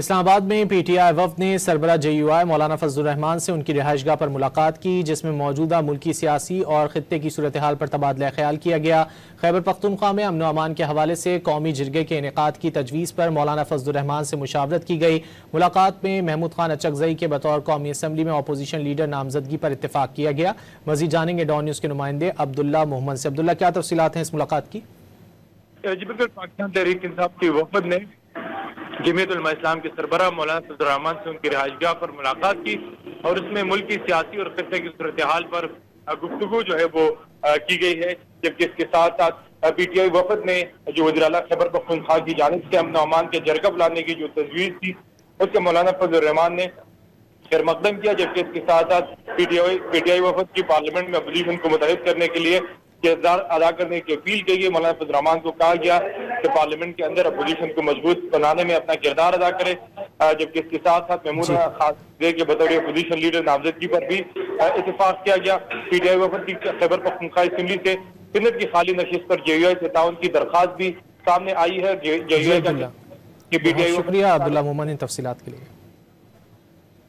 इस्लामाबाद में पीटीआई वफ़द ने सरबराह JUI मौलाना फजलुर रहमान से उनकी रिहाइशगाह पर मुलाकात की, जिसमें मौजूदा मुल्की सियासी और खित्ते की सूरत हाल पर तबादला ख्याल किया गया। खैबर पख्तूनख्वा में अमन अमान के हवाले से कौमी जिरगे के इनेकाद की तजवीज़ पर मौलाना फजलुर रहमान से मुशावरत की गई। मुलाकात में महमूद खान अचकजई के बतौर कौमी असम्बली में अपोजिशन लीडर नामजदगी पर इत्तेफाक किया गया। मज़ीद जानेंगे डॉन न्यूज़ के नुमाइंदे अब्दुल्ला मोहम्मद से। अब्दुल्ला, क्या तफसीलात हैं इस मुलाकात की? जी बिल्कुल, पाकिस्तान तहरीक इंसाफ की वफ़द ने जमीयत उलमा इस्लाम के सरबराह मौलाना फजलुर रहमान से उनकी रिहाइशगाह पर मुलाकात की और उसमें मुल्क की सियासी और खित्ते की सूरत हाल पर गुफ्तगू जो है वो की गई है। जबकि इसके साथ साथ PTI वफ़द ने जो वज़ीर आला खैबर पख्तूनख्वा की जानिब से अमन अमान के जरगा बुलाने की जो तजवीज़ थी उसके मौलाना फजलुर रहमान ने खैर मकदम किया। जबकि इसके साथ साथ PTI वफ़द की पार्लियामेंट में अपोजिशन को मुतहद करने के लिए किरदार अदा करने की अपील की गई। मौलाना फजलुर रहमान को कहा गया कि पार्लियामेंट के अंदर अपोजिशन को मजबूत बनाने में अपना किरदार अदा करे। जबकि इसके साथ साथ महमूद खान के बतौर अपोजिशन लीडर नामजदगी पर भी इत्तेफाक किया गया। PTI वफ़द की खैबर पख्तूनख्वा असेंबली से सिंध की खाली नशिस्त पर JUI से ताउन की दरख्वास्त भी सामने आई है। JUI का शुक्रिया अब्दुल्ला मोहम्मद इन तफसीलात के लिए।